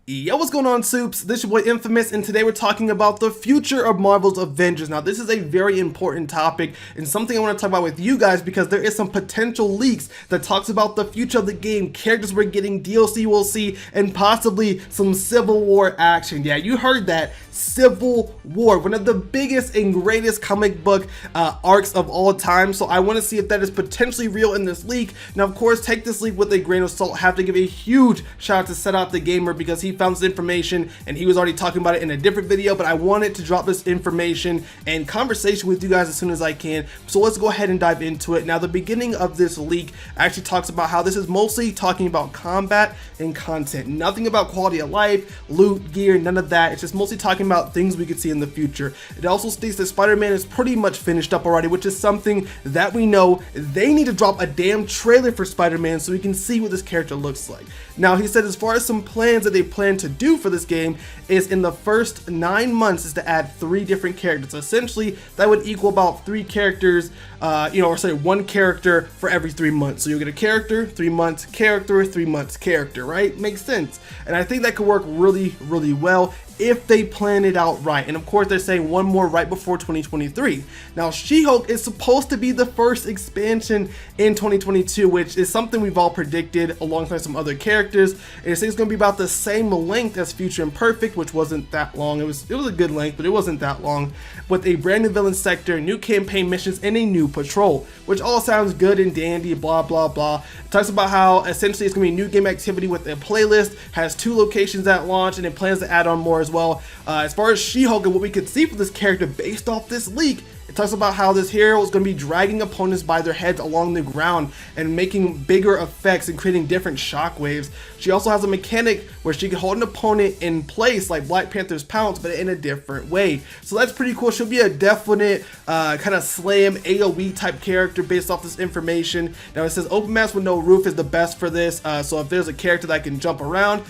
Yo, what's going on, Soups? This is your boy Infamous, and today we're talking about the future of Marvel's Avengers. Now, this is a very important topic and something I want to talk about with you guys because there is some potential leaks that talks about the future of the game, characters we're getting, DLC we'll see, and possibly some Civil War action. Yeah, you heard that. Civil War, one of the biggest and greatest comic book arcs of all time. So I want to see if that is potentially real in this leak. Now, of course, take this leak with a grain of salt. Have to give a huge shout out to Set Out the Gamer because he found this information and he was already talking about it in a different video, but I wanted to drop this information and conversation with you guys as soon as I can. So let's go ahead and dive into it. Now, the beginning of this leak actually talks about how this is mostly talking about combat and content, nothing about quality of life, loot, gear, none of that. It's just mostly talking about things we could see in the future. It also states that Spider-Man is pretty much finished up already, which is something that we know. They need to drop a damn trailer for Spider-Man so we can see what this character looks like. Now, he said as far as some plans that they plan to do for this game is in the first 9 months is to add 3 different characters. Essentially, that would equal about 3 characters, or say 1 character for every 3 months. So you'll get a character, 3 months, character, 3 months, character, right? Makes sense. And I think that could work really, really well if they plan it out right. And of course, they're saying one more right before 2023. Now, SheHulk is supposed to be the first expansion in 2022, which is something we've all predicted alongside some other characters. And it says it's going to be about the same length as Future Imperfect, which wasn't that long. It was a good length, but it wasn't that long. With a brand new villain sector, new campaign missions, and a new patrol, which all sounds good and dandy, blah, blah, blah. It talks about how essentially it's going to be new game activity with a playlist, has 2 locations at launch, and it plans to add on more as well. As far as SheHulk and what we could see for this character based off this leak, it talks about how this hero is going to be dragging opponents by their heads along the ground and making bigger effects and creating different shockwaves. She also has a mechanic where she can hold an opponent in place like Black Panther's pounce, but in a different way. So that's pretty cool. She'll be a definite kind of slam AoE type character based off this information. Now, it says open maps with no roof is the best for this. So if there's a character that can jump around,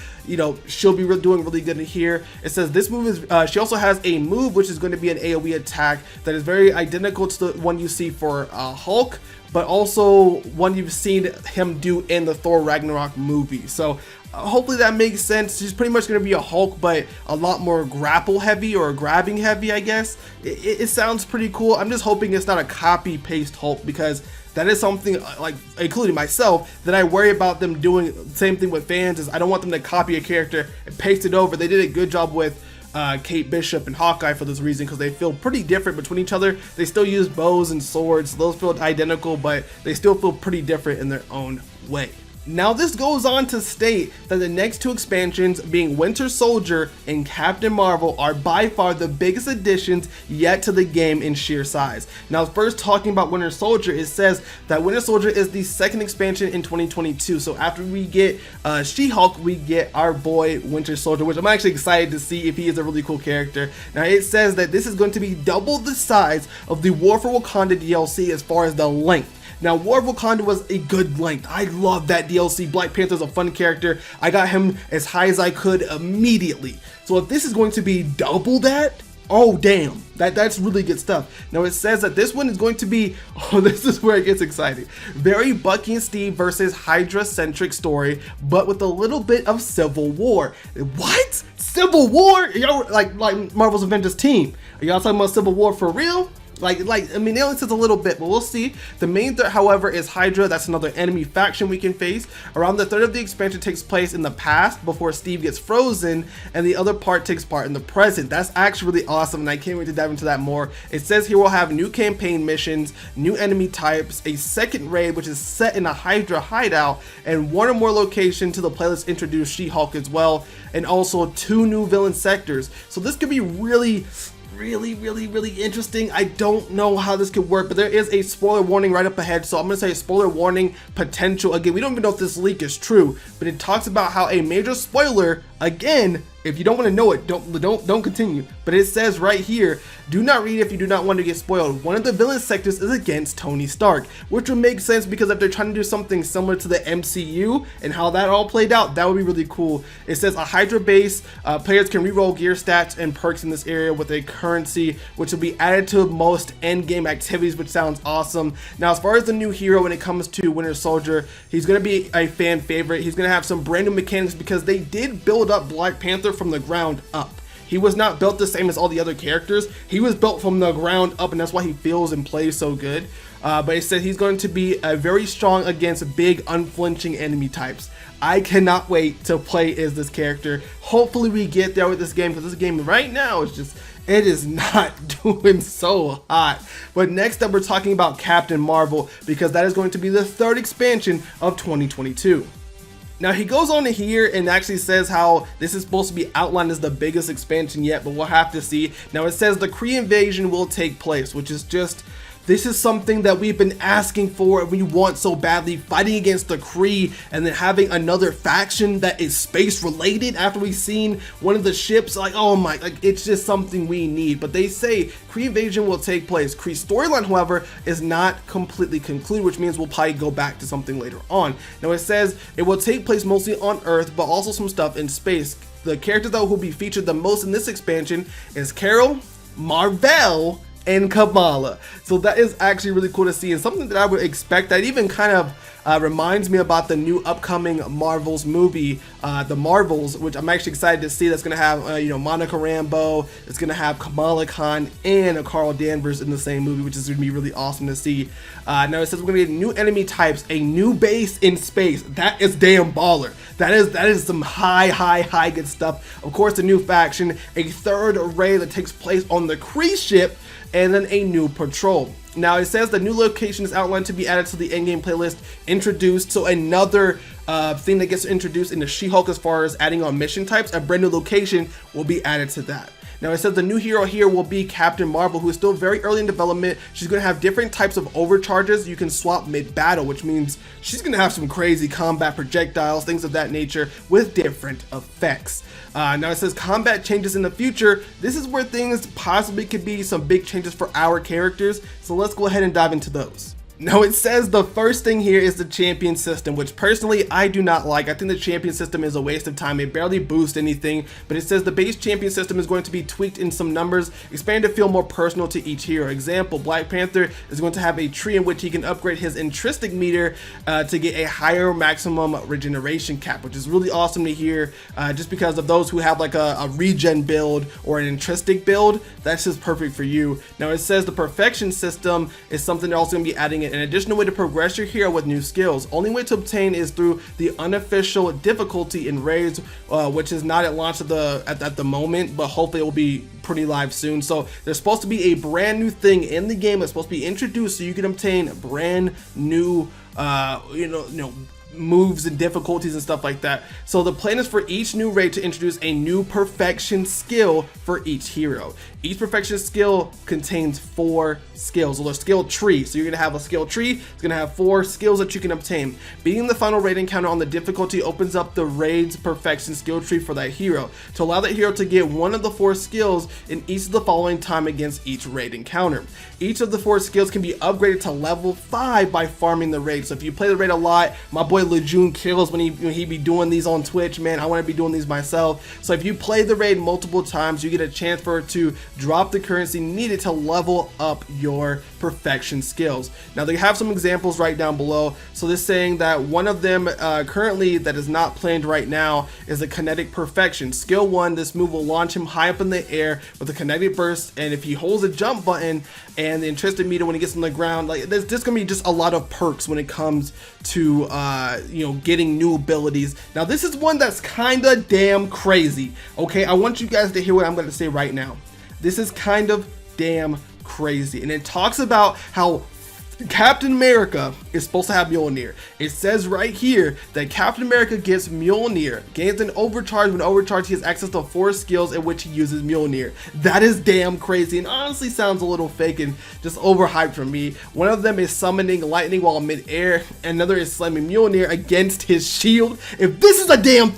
she'll be doing really good in here. It says this move is, she also has a move which is going to be an AoE attack that is very identical to the one you see for Hulk, but also one you've seen him do in the Thor Ragnarok movie. So hopefully that makes sense. She's pretty much going to be a Hulk, but a lot more grapple heavy or grabbing heavy, I guess. It sounds pretty cool. I'm just hoping it's not a copy paste Hulk, because that is something, like, including myself, that I worry about them doing. The same thing with fans is I don't want them to copy a character and paste it over. They did a good job with Kate Bishop and Hawkeye for this reason, because they feel pretty different between each other. They still use bows and swords. Those feel identical, but they still feel pretty different in their own way. Now, this goes on to state that the next 2 expansions, being Winter Soldier and Captain Marvel, are by far the biggest additions yet to the game in sheer size. Now, first talking about Winter Soldier, it says that Winter Soldier is the 2nd expansion in 2022. So after we get SheHulk, we get our boy Winter Soldier, which I'm actually excited to see if he is a really cool character. Now, it says that this is going to be double the size of the War for Wakanda DLC as far as the length. Now, War of Wakanda was a good length. I love that DLC. Black Panther's a fun character. I got him as high as I could immediately. So if this is going to be double that, oh damn, that's really good stuff. Now, it says that this one is going to be, oh, this is where it gets exciting, very Bucky and Steve versus Hydra-centric story, but with a little bit of Civil War. What? Civil War? Y'all like Marvel's Avengers team? Are y'all talking about Civil War for real? I mean, it only says a little bit, but we'll see. The main threat, however, is Hydra. That's another enemy faction we can face. Around the third of the expansion takes place in the past before Steve gets frozen, and the other part takes part in the present. That's actually really awesome, and I can't wait to dive into that more. It says here we'll have new campaign missions, new enemy types, a second raid, which is set in a Hydra hideout, and 1 or more location to the playlist introduce SheHulk as well, and also 2 new villain sectors. So this could be really interesting. I don't know how this could work, but there is a spoiler warning right up ahead, so I'm gonna say spoiler warning potential. Again, we don't even know if this leak is true, but it talks about how a major spoiler, again, if you don't want to know it, don't continue. But it says right here, do not read if you do not want to get spoiled. One of the villain sectors is against Tony Stark, which would make sense because if they're trying to do something similar to the MCU and how that all played out, that would be really cool. It says a Hydra base, players can reroll gear stats and perks in this area with a currency, which will be added to most end game activities, which sounds awesome. Now, as far as the new hero when it comes to Winter Soldier, he's going to be a fan favorite. He's going to have some brand new mechanics because they did build up Black Panther from the ground up. He was not built the same as all the other characters. He was built from the ground up, and that's why he feels and plays so good. But it said he's going to be very strong against big, unflinching enemy types. I cannot wait to play as this character. Hopefully we get there with this game, because this game right now is just, it is not doing so hot. But next up, we're talking about Captain Marvel, because that is going to be the third expansion of 2022. Now he goes on to here and actually says how this is supposed to be outlined as the biggest expansion yet, but we'll have to see. Now it says the Cree Invasion will take place, which is just, this is something that we've been asking for and we want so badly, fighting against the Cree and then having another faction that is space related after we've seen one of the ships. Like, oh my, like, it's just something we need. But they say Cree Invasion will take place. Cree's storyline, however, is not completely concluded, which means we'll probably go back to something later on. Now it says it will take place mostly on Earth, but also some stuff in space. The characters that will be featured the most in this expansion is Carol, Marvel, and Kamala. So that is actually really cool to see, and something that I would expect. That even kind of reminds me about the new upcoming Marvels movie, The Marvels, which I'm actually excited to see. That's going to have, you know, Monica Rambeau. It's going to have Kamala Khan and Carl Danvers in the same movie, which is going to be really awesome to see. Now it says we're going to get new enemy types, a new base in space. That is damn baller. That is some high good stuff. Of course, a new faction, a third array that takes place on the Kree ship, and then a new patrol. Now it says the new location is outlined to be added to the in-game playlist, introduced. So another thing that gets introduced in the SheHulk as far as adding on mission types, a brand new location will be added to that. Now it says the new hero here will be Captain Marvel, who is still very early in development. She's going to have different types of overcharges you can swap mid-battle, which means she's going to have some crazy combat projectiles, things of that nature, with different effects. Now it says combat changes in the future. This is where things possibly could be some big changes for our characters. So let's go ahead and dive into those. Now it says the first thing here is the champion system, which personally I do not like. I think the champion system is a waste of time. It barely boosts anything, but it says the base champion system is going to be tweaked in some numbers, expanded to feel more personal to each hero. Example, Black Panther is going to have a tree in which he can upgrade his intrinsic meter to get a higher maximum regeneration cap, which is really awesome to hear, just because of those who have like a regen build or an intrinsic build. That's just perfect for you. Now it says the perfection system is something they're also going to be adding in. An additional way to progress your hero with new skills. Only way to obtain is through the unofficial difficulty in raids, which is not at launch at the moment, but hopefully it will be pretty live soon. So there's supposed to be a brand new thing in the game that's supposed to be introduced, so you can obtain brand new, moves and difficulties and stuff like that. So the plan is for each new raid to introduce a new perfection skill for each hero. Each perfection skill contains 4 skills, or a skill tree. So you're gonna have a skill tree. It's gonna have 4 skills that you can obtain. Beating the final raid encounter on the difficulty opens up the raid's perfection skill tree for that hero, to allow that hero to get one of the 4 skills in each of the following time against each raid encounter. Each of the 4 skills can be upgraded to level 5 by farming the raid. So if you play the raid a lot, my boy Lejeune kills when he be doing these on Twitch, man. I want to be doing these myself. So if you play the raid multiple times, you get a chance for it to drop the currency needed to level up your perfection skills. Now they have some examples right down below. So they're saying that one of them currently that is not planned right now is the kinetic perfection. Skill 1, this move will launch him high up in the air with a kinetic burst, and if he holds a jump button and the intrinsic meter when he gets on the ground, like there's just gonna be just a lot of perks when it comes to getting new abilities. Now this is one that's kind of damn crazy. Okay, I want you guys to hear what I'm going to say right now. This is kind of damn crazy, and it talks about how Captain America is supposed to have Mjolnir. It says right here that Captain America gets Mjolnir, gains an overcharge. When overcharged, he has access to 4 skills in which he uses Mjolnir. That is damn crazy, and honestly sounds a little fake and just overhyped for me. One of them is summoning lightning while mid-air, another is slamming Mjolnir against his shield. If this is a damn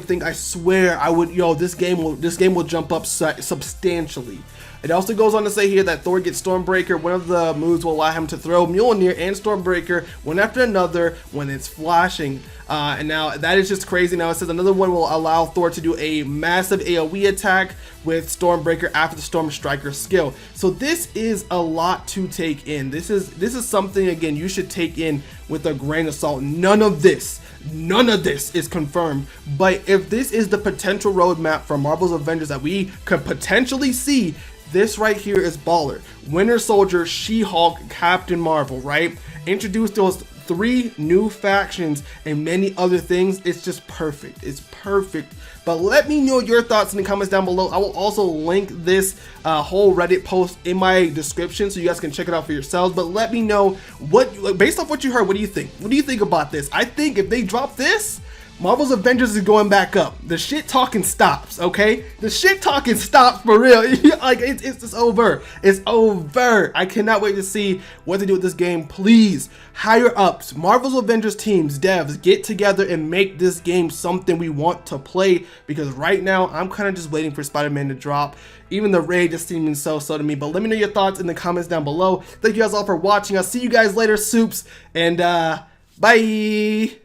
thing, I swear I would, this game will jump up substantially. It also goes on to say here that Thor gets Stormbreaker. One of the moves will allow him to throw Mjolnir and Stormbreaker one after another when it's flashing. And now that is just crazy. Now it says another one will allow Thor to do a massive AoE attack with Stormbreaker after the Storm Striker skill. So this is a lot to take in. This is something, again, you should take in with a grain of salt. None of this None of this is confirmed, but if this is the potential roadmap for Marvel's Avengers that we could potentially see, this right here is baller. Winter Soldier, She-Hulk, Captain Marvel, right? Introduce those 3 new factions and many other things. It's just perfect. It's perfect. But let me know your thoughts in the comments down below. I will also link this whole Reddit post in my description so you guys can check it out for yourselves. But let me know what, based off what you heard, what do you think? What do you think about this? I think if they drop this, Marvel's Avengers is going back up. The shit talking stops, okay? The shit talking stops for real. Like, it's just over. It's over. I cannot wait to see what they do with this game. Please, higher ups, Marvel's Avengers teams, devs, get together and make this game something we want to play, because right now, I'm kind of just waiting for Spider-Man to drop. Even the raid just seeming so to me. But let me know your thoughts in the comments down below. Thank you guys all for watching. I'll see you guys later, soups, and bye.